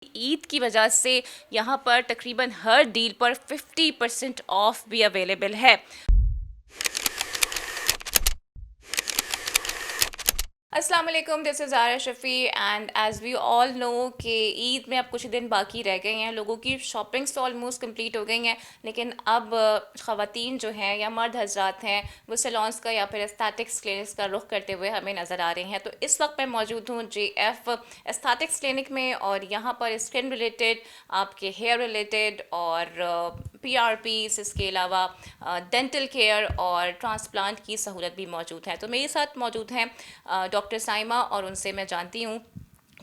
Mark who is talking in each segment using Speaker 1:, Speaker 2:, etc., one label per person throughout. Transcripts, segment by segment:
Speaker 1: ईद की वजह से यहाँ पर तकरीबन हर डील पर 50% ऑफ भी अवेलेबल है। अस्सलाम वालेकुम, this is Ara Shafi and as we all know कि ईद में अब कुछ दिन बाकी रह गए हैं। लोगों की शॉपिंग्स तो ऑलमोस्ट कंप्लीट हो गई हैं, लेकिन अब ख़वातीन जो हैं या मर्द हजरात हैं वो सैलून्स का या फिर एस्थेटिक्स क्लिनिक्स का रुख करते हुए हमें नज़र आ रहे हैं। तो इस वक्त मैं मौजूद हूँ JF एस्थेटिक्स क्लिनिक में और यहाँ पर स्किन रिलेटेड, आपके हेयर रिलेटेड और PRPs, इसके अलावा डेंटल केयर और ट्रांसप्लांट की सहूलत भी मौजूद है। तो मेरे साथ मौजूद हैं डॉक्टर साइमा और उनसे मैं जानती हूँ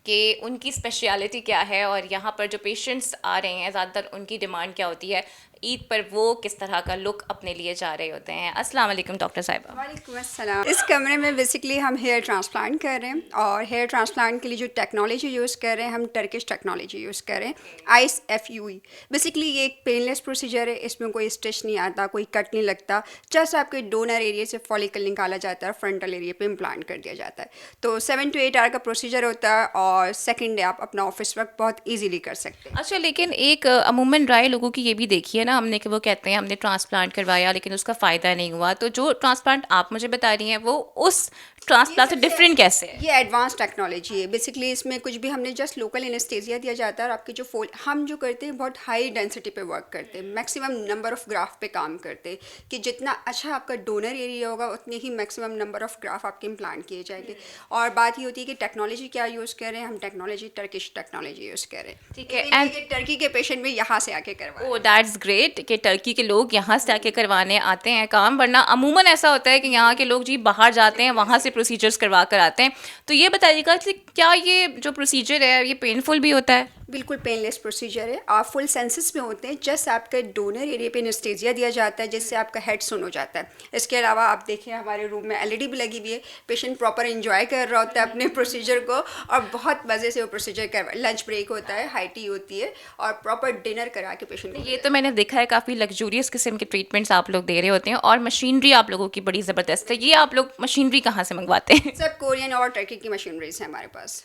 Speaker 1: कि उनकी स्पेशलिटी क्या है और यहाँ पर जो पेशेंट्स आ रहे हैं ज़्यादातर उनकी डिमांड क्या होती है, ईद पर वो किस तरह का लुक अपने लिए जा रहे होते हैं। अस्सलाम वालेकुम डॉक्टर साहिबा।
Speaker 2: वालेकुम अस्सलाम। इस कमरे में बेसिकली हम हेयर ट्रांसप्लांट कर रहे हैं और हेयर ट्रांसप्लांट के लिए जो टेक्नोलॉजी यूज़ कर रहे हैं हम टर्किश टेक्नोलॉजी यूज़ कर रहे हैं, ICE। बेसिकली ये एक पेनलेस प्रोसीजर है, इसमें कोई स्टिच नहीं आता, कोई कट नहीं लगता, जस्ट आपके डोनर एरिया से फॉलिकल निकाला जाता है, फ्रंटल एरिया पे इम्प्लांट कर दिया जाता है। तो 7 to 8 आवर का प्रोसीजर होता है और सेकेंड डे आप अपना ऑफिस वर्क बहुत ईजीली कर सकते हैं।
Speaker 1: अच्छा, लेकिन एक अमूमन राय लोगों की ये भी देखी है ना हमने कि वो कहते हैं हमने ट्रांसप्लांट करवाया लेकिन उसका फ़ायदा नहीं हुआ। तो जो ट्रांसप्लांट आप मुझे बता रही हैं वो उस ट्रांसप्लांट से डिफरेंट कैसे है?
Speaker 2: ये एडवांस टेक्नोलॉजी है। बेसिकली इसमें कुछ भी हमने जस्ट लोकल एनेस्थीसिया दिया जाता है और आपकी जो फोल हम जो करते हैं बहुत हाई डेंसिटी पे वर्क करते हैं, मैक्सिमम नंबर ऑफ ग्राफ पे काम करते हैं कि जितना अच्छा आपका डोनर एरिया होगा उतने ही मैक्सिमम नंबर ऑफ ग्राफ आपके इम्प्लांट किए जाएंगे। और बात ये होती है कि टेक्नोलॉजी क्या यूज़ कर रहे हैं, हम टेक्नोलॉजी टर्किश टेक्नोलॉजी यूज़ कर रहे हैं।
Speaker 1: ठीक है।
Speaker 2: एंड टर्की के पेशेंट भी यहाँ से आके करवा।
Speaker 1: ओ दैट्स ग्रेट कि टर्की के लोग यहाँ से आके करवाने आते हैं काम, वरना अमूमन ऐसा होता है कि यहाँ के लोग जी बाहर जाते हैं वहाँ से प्रोसीजर्स करवा कर आते हैं। तो ये बताइएगा कि क्या ये जो प्रोसीजर है ये पेनफुल भी होता है?
Speaker 2: बिल्कुल पेनलेस प्रोसीजर है। आप फुल सेंसेस में होते हैं, जस्ट आपके डोनर एरिया पे एनेस्थीसिया दिया जाता है जिससे आपका हेड सुन हो जाता है। इसके अलावा आप देखिए हमारे रूम में LED भी लगी हुई है, पेशेंट प्रॉपर एंजॉय कर रहा होता है अपने प्रोसीजर को और बहुत मज़े से वो प्रोसीजर कर, लंच ब्रेक होता है, हाई टी होती है और प्रॉपर डिनर करा के पेशेंट को।
Speaker 1: ये तो मैंने देखा है काफ़ी लग्जूरियस किस्म के ट्रीटमेंट्स आप लोग दे रहे होते हैं और मशीनरी आप लोगों की बड़ी ज़बरदस्त है। ये आप लोग मशीनरी कहाँ से मंगवाते हैं?
Speaker 2: सब कोरियन और टर्की की मशीनरीज हैं हमारे पास।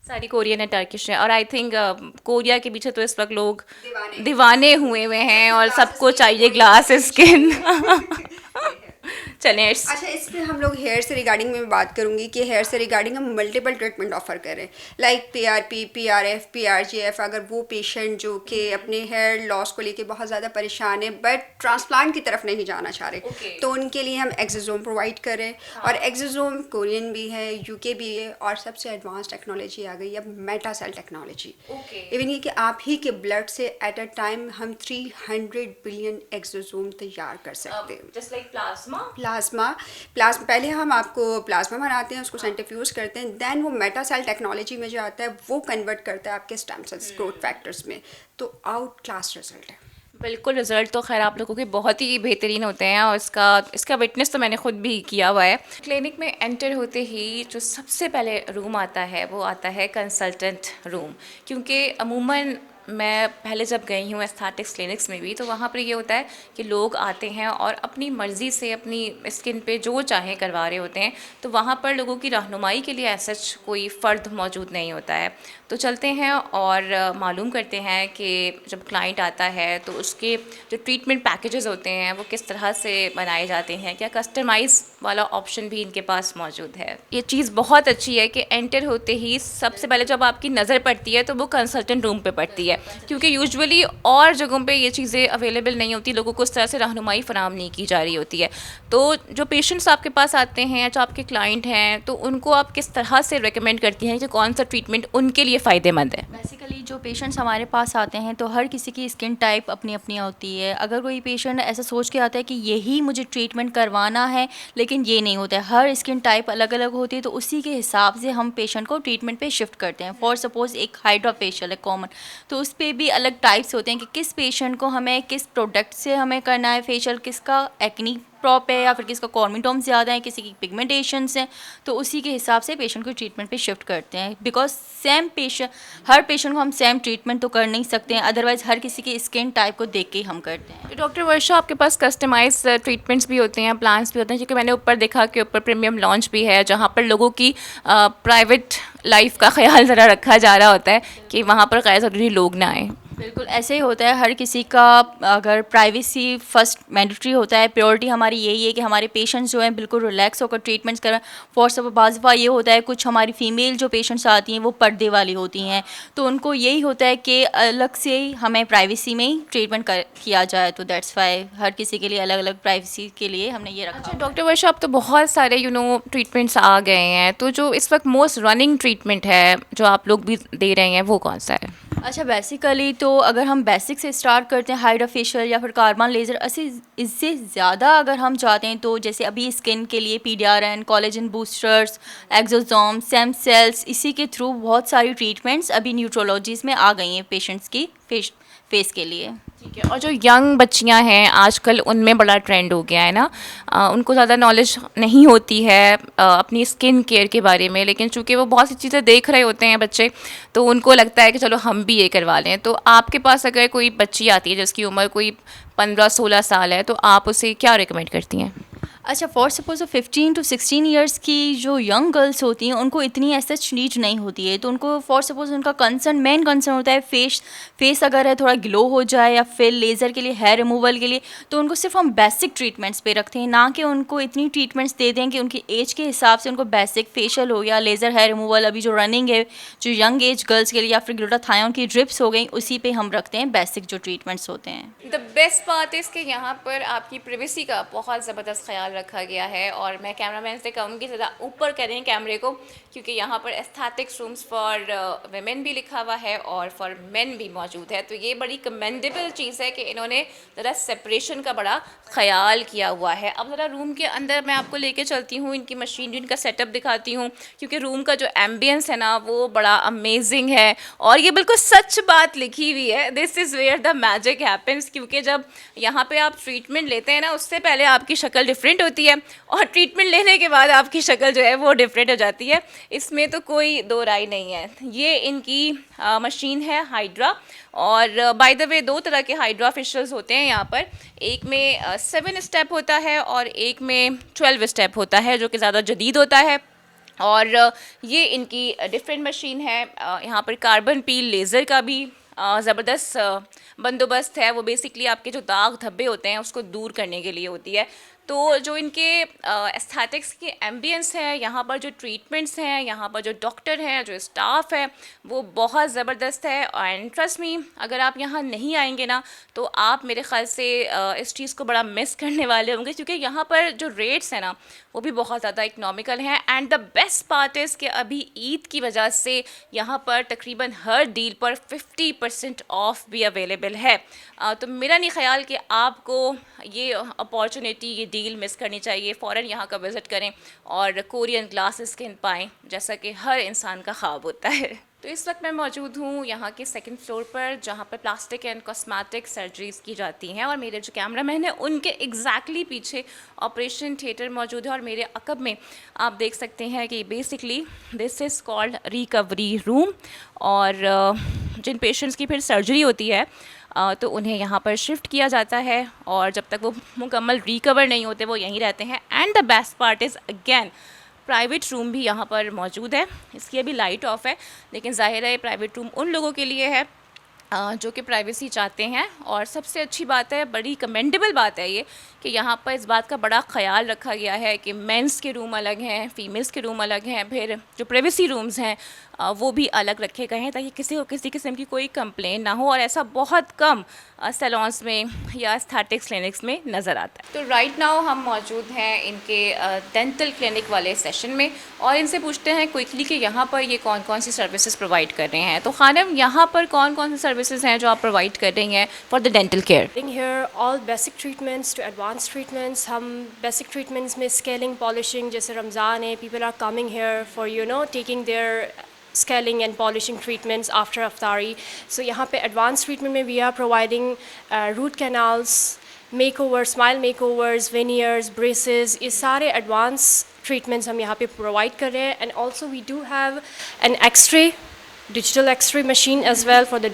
Speaker 1: सारी कोरियन है, टर्किश है और आई थिंक कोरिया के पीछे तो इस वक्त लोग
Speaker 2: दीवाने
Speaker 1: दीवाने हुए हुए हैं और
Speaker 2: ग्लास
Speaker 1: सबको
Speaker 2: स्किन
Speaker 1: चाहिए
Speaker 2: कोई
Speaker 1: ग्लास स्किन।
Speaker 2: है।
Speaker 1: चलें इट्स
Speaker 2: अच्छा, इस पे हम लोग हेयर से रिगार्डिंग में बात करूंगी कि हेयर से रिगार्डिंग हम मल्टीपल ट्रीटमेंट ऑफर करें, लाइक PRP, PRF, PRGF। अगर वो पेशेंट जो कि अपने हेयर लॉस को लेके बहुत ज़्यादा परेशान है बट ट्रांसप्लांट की तरफ नहीं जाना चाह रहे, तो उनके लिए हम एक्सोसोम प्रोवाइड करें। और एक्सोसोम कोरियन भी है, UK भी है और सबसे एडवांस टेक्नोलॉजी आ गई है अब, मेटा सेल टेक्नोलॉजी। इवन ये कि आप ही के ब्लड से एट अ टाइम हम 300 बिलियन एक्सोसोम तैयार कर सकते हैं।
Speaker 1: Just like plasma.
Speaker 2: प्लाज्मा पहले हम आपको प्लाज्मा बनाते हैं, उसको सेंट्रीफ्यूज करते हैं, देन वो मेटा सेल टेक्नोलॉजी में जो आता है वो कन्वर्ट करता है आपके स्टेम सेल्स ग्रोथ फैक्टर्स में। तो आउट क्लास रिजल्ट है।
Speaker 1: बिल्कुल, रिज़ल्ट तो खैर आप लोगों के बहुत ही बेहतरीन होते हैं और इसका विटनेस तो मैंने खुद भी किया हुआ है। क्लिनिक में एंटर होते ही जो सबसे पहले रूम आता है वो आता है कंसल्टेंट रूम, क्योंकि अमूमन मैं पहले जब गई हूँ एस्थेटिक्स क्लिनिक्स में भी तो वहाँ पर ये होता है कि लोग आते हैं और अपनी मर्ज़ी से अपनी स्किन पे जो चाहें करवा रहे होते हैं। तो वहाँ पर लोगों की रहनुमाई के लिए ऐसा कोई फ़र्द मौजूद नहीं होता है। तो चलते हैं और मालूम करते हैं कि जब क्लाइंट आता है तो उसके जो ट्रीटमेंट पैकेजेस होते हैं वो किस तरह से बनाए जाते हैं, क्या कस्टमाइज़ वाला ऑप्शन भी इनके पास मौजूद है। ये चीज़ बहुत अच्छी है कि एंटर होते ही सबसे पहले जब आपकी नज़र पड़ती है तो वो कंसल्टेंट रूम पे पड़ती है, क्योंकि यूजुअली और जगहों पे ये चीज़ें अवेलेबल नहीं होती, लोगों को उस तरह से रहनुमाई फराहम नहीं की जा रही होती है। तो जो पेशेंट्स आपके पास आते हैं, जो आपके क्लाइंट हैं, तो उनको आप किस तरह से रेकमेंड करती हैं कि कौन सा ट्रीटमेंट उनके लिए फ़ायदेमंद है?
Speaker 3: बेसिकली जो पेशेंट्स हमारे पास आते हैं तो हर किसी की स्किन टाइप अपनी अपनी होती है। अगर कोई पेशेंट ऐसा सोच के आता है कि यही मुझे ट्रीटमेंट करवाना है, लेकिन ये नहीं होता है, हर स्किन टाइप अलग अलग होती है, तो उसी के हिसाब से हम पेशेंट को ट्रीटमेंट पे शिफ्ट करते हैं। फॉर सपोज़ एक हाइड्रा फेशियल है कॉमन, तो उस पर भी अलग टाइप्स होते हैं कि किस पेशेंट को हमें किस प्रोडक्ट से हमें करना है फेशियल, किसका एक्नी प्रॉप है या फिर किसी का कॉर्मिटोम ज़्यादा है, किसी की पिगमेंटेशंस हैं, तो उसी के हिसाब से पेशेंट को ट्रीटमेंट पे शिफ्ट करते हैं। Because same patient, her patient को हम सेम ट्रीटमेंट तो कर नहीं सकते हैं, अदरवाइज़ हर किसी के स्किन टाइप को देख के ही हम करते हैं।
Speaker 1: तो डॉक्टर वर्षा, आपके पास कस्टमाइज ट्रीटमेंट्स भी होते हैं, प्लान्स भी होते हैं, क्योंकि मैंने ऊपर देखा कि ऊपर प्रीमियम लॉन्च भी है जहाँ पर लोगों की प्राइवेट लाइफ का ख्याल ज़रा रखा जा रहा होता है कि वहाँ पर गैर ज़रूरी लोग ना आएँ।
Speaker 3: बिल्कुल ऐसे ही होता है, हर किसी का अगर प्राइवेसी फर्स्ट मैंडेटरी होता है, प्रायोरिटी हमारी यही है कि हमारे पेशेंट्स जो हैं बिल्कुल रिलैक्स होकर ट्रीटमेंट्स करें। फॉर सब बाज़ दफ़ा ये होता है, कुछ हमारी फ़ीमेल जो पेशेंट्स आती हैं वो पर्दे वाली होती हैं, तो उनको यही होता है कि अलग से हमें प्राइवेसी में ही ट्रीटमेंट किया जाए, तो दैट्स वाई हर किसी के लिए अलग अलग प्राइवेसी के लिए हमने ये रखा।
Speaker 1: अच्छा डॉक्टर वर्षा, अब तो बहुत सारे ट्रीटमेंट्स आ गए हैं, तो जो इस वक्त मोस्ट रनिंग ट्रीटमेंट है जो आप लोग भी दे रहे हैं वो कौन सा है?
Speaker 3: अच्छा, बेसिकली तो अगर हम बेसिक से स्टार्ट करते हैं, हाइड्रा फेशियल या फिर कार्बन लेज़र, इससे ज़्यादा अगर हम चाहते हैं तो जैसे अभी स्किन के लिए PDRN, collagen boosters, exosome, stem cells, इसी के थ्रू बहुत सारी ट्रीटमेंट्स अभी न्यूट्रोलॉजीज़ में आ गई हैं पेशेंट्स की फेस के लिए।
Speaker 1: ठीक है। और जो यंग बच्चियां हैं आजकल, उनमें बड़ा ट्रेंड हो गया है ना, उनको ज़्यादा नॉलेज नहीं होती है अपनी स्किन केयर के बारे में, लेकिन चूंकि वो बहुत सी चीज़ें देख रहे होते हैं बच्चे, तो उनको लगता है कि चलो हम भी ये करवा लें। तो आपके पास अगर कोई बच्ची आती है जिसकी उम्र कोई 15-16 साल है, तो आप उसे क्या रिकमेंड करती हैं?
Speaker 3: अच्छा, फॉर सपोज 15 to 16 ईयर्स की जो यंग गर्ल्स होती हैं उनको इतनी ऐसा नीड नहीं होती है, तो उनको फॉर सपोज उनका मेन कंसर्न होता है फेस अगर है थोड़ा ग्लो हो जाए, या फिर लेज़र के लिए, हेयर रिमूवल के लिए, तो उनको सिर्फ हम बेसिक ट्रीटमेंट्स पे रखते हैं, ना कि उनको इतनी ट्रीटमेंट्स दे दें कि उनकी एज के हिसाब से उनको बेसिक फेशियल हो गया, लेज़र, हेयर रिमूवल अभी जो रनिंग है जो यंग एज गर्ल्स के लिए, या फिर ग्लूटाथायोन की ड्रिप्स हो गई, उसी पे हम रखते हैं बेसिक जो ट्रीटमेंट्स होते हैं।
Speaker 1: द बेस्ट पार्ट इज़ कि यहाँ पर आपकी प्राइवेसी का बहुत ज़बरदस्त ख्याल रखा गया है, और मैं कैमरामैन से कहूँगी ज़्यादा ऊपर करें कैमरे को, क्योंकि यहाँ पर एस्थेटिक्स रूम्स फॉर वेमेन भी लिखा हुआ है और फॉर मेन भी मौजूद है। तो ये बड़ी कमेंडेबल चीज़ है कि इन्होंने ज़रा सेपरेशन का बड़ा ख्याल किया हुआ है। अब ज़रा रूम के अंदर मैं आपको लेके चलती हूँ, इनकी मशीन, इनका सेटअप दिखाती हूँ, क्योंकि रूम का जो एम्बियंस है ना वो बड़ा अमेजिंग है, और ये बिल्कुल सच बात लिखी हुई है, this is where the magic happens. क्योंकि जब यहाँ पे आप ट्रीटमेंट लेते हैं ना, उससे पहले आपकी शक्ल डिफरेंट होती है, और ट्रीटमेंट लेने के बाद आपकी शक्ल जो है वो डिफरेंट हो जाती है, इसमें तो कोई दो राय नहीं है। ये इनकी मशीन है हाइड्रा, और बाय द वे 2 तरह के हाइड्रा फेशियल्स होते हैं यहाँ पर, एक में 7 स्टेप होता है और एक में 12 स्टेप होता है, जो कि ज़्यादा जदीद होता है। और ये इनकी डिफरेंट मशीन है। यहाँ पर कार्बन पील लेज़र का भी ज़बरदस्त बंदोबस्त है। वो बेसिकली आपके जो दाग धब्बे होते हैं उसको दूर करने के लिए होती है। तो जो इनके एस्थेटिक्स के एम्बियंस है, यहाँ पर जो ट्रीटमेंट्स हैं, यहाँ पर जो डॉक्टर हैं, जो स्टाफ है, वो बहुत ज़बरदस्त है। एंड ट्रस्ट मी, अगर आप यहाँ नहीं आएंगे ना तो आप मेरे ख़्याल से इस चीज़ को बड़ा मिस करने वाले होंगे, क्योंकि यहाँ पर जो रेट्स हैं ना वो भी बहुत ज़्यादा इकनॉमिकल हैं। And the best part is कि अभी ईद की वजह से यहाँ पर तकरीबन हर डील पर 50% ऑफ भी अवेलेबल है। तो मेरा नहीं ख्याल कि आपको ये अपॉर्चुनिटी, ये डील मिस करनी चाहिए। फ़ौरन यहाँ का विज़िट करें और कोरियन ग्लास स्किन पाएँ, जैसा कि हर इंसान का ख्वाब होता है। तो इस वक्त मैं मौजूद हूँ यहाँ के 2nd फ्लोर पर, जहाँ पर प्लास्टिक एंड कॉस्मेटिक सर्जरीज़ की जाती हैं, और मेरे जो कैमरामैन हैं उनके एग्जैक्टली पीछे ऑपरेशन थिएटर मौजूद है। और मेरे अकब में आप देख सकते हैं कि basically this is called recovery room, और जिन पेशेंट्स की फिर सर्जरी होती है तो उन्हें यहाँ पर शिफ्ट किया जाता है, और जब तक वो मुकम्मल रिकवर नहीं होते वो यहीं रहते हैं। And the best part is again, private room भी यहाँ पर मौजूद है। इसकी अभी लाइट ऑफ है, लेकिन ज़ाहिर है प्राइवेट रूम उन लोगों के लिए है जो कि प्राइवेसी चाहते हैं। और सबसे अच्छी बात है, बड़ी कमेंडेबल बात है ये, कि यहाँ पर इस बात का बड़ा ख्याल रखा गया है कि मेंस के रूम अलग हैं, फीमेल्स के रूम अलग हैं, फिर जो प्राइवेसी रूम्स हैं वो भी अलग रखे गए हैं, ताकि किसी को किसी किस्म की कोई कंप्लेन ना हो। और ऐसा बहुत कम सैलून्स में या एस्थेटिक्स क्लिनिक्स में नज़र आता है। तो राइट नाउ हम मौजूद हैं इनके डेंटल क्लिनिक वाले सेशन में, और इनसे पूछते हैं क्विकली कि यहाँ पर ये कौन कौन सी सर्विसेज प्रोवाइड कर रहे हैं। तो खानम, यहाँ पर कौन कौन सी सर्विसेज हैं जो आप प्रोवाइड कर रही हैं for the dental care?
Speaker 4: Here all basic treatments to advanced treatments. हम basic treatments में scaling, polishing, जैसे रमज़ान है, people are coming here for taking their scaling and polishing treatments after iftari. So यहाँ पे advanced treatment में we are providing root canals, makeover, smile makeovers, veneers, braces, ये सारे advance treatments हम यहाँ पे प्रोवाइड कर रहे हैं. And also we do have an x-ray, digital x-ray machine as well for the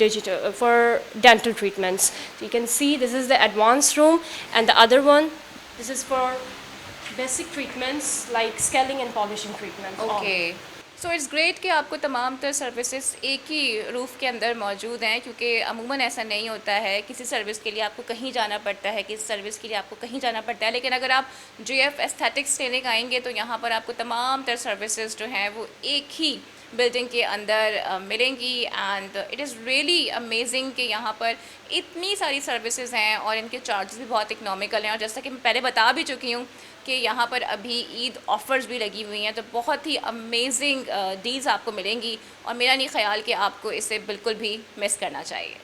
Speaker 4: for dental treatments. So you can see this is the advanced room, and the other one, this is for basic treatments like scaling and polishing treatments.
Speaker 1: Okay, so it's great कि आपको तमाम तर services एक ही roof के अंदर मौजूद हैं, क्योंकि अमूमन ऐसा नहीं होता है. किसी सर्विस के लिए आपको कहीं जाना पड़ता है, किसी सर्विस के लिए आपको कहीं जाना पड़ता है. लेकिन अगर आप JF एस्थेटिक्स क्लिनिक आएंगे तो यहाँ पर आपको तमाम तर सर्विसेज जो हैं वो एक ही बिल्डिंग के अंदर मिलेंगी. And it is really amazing कि यहाँ पर इतनी सारी सर्विसेज हैं और इनके चार्जेस भी बहुत इकनॉमिकल हैं. और जैसा कि मैं पहले बता भी चुकी हूँ कि यहाँ पर अभी ईद ऑफ़र्स भी लगी हुई हैं, तो बहुत ही अमेजिंग डील्स आपको मिलेंगी. और मेरा नहीं ख्याल कि आपको इसे बिल्कुल भी मिस करना चाहिए.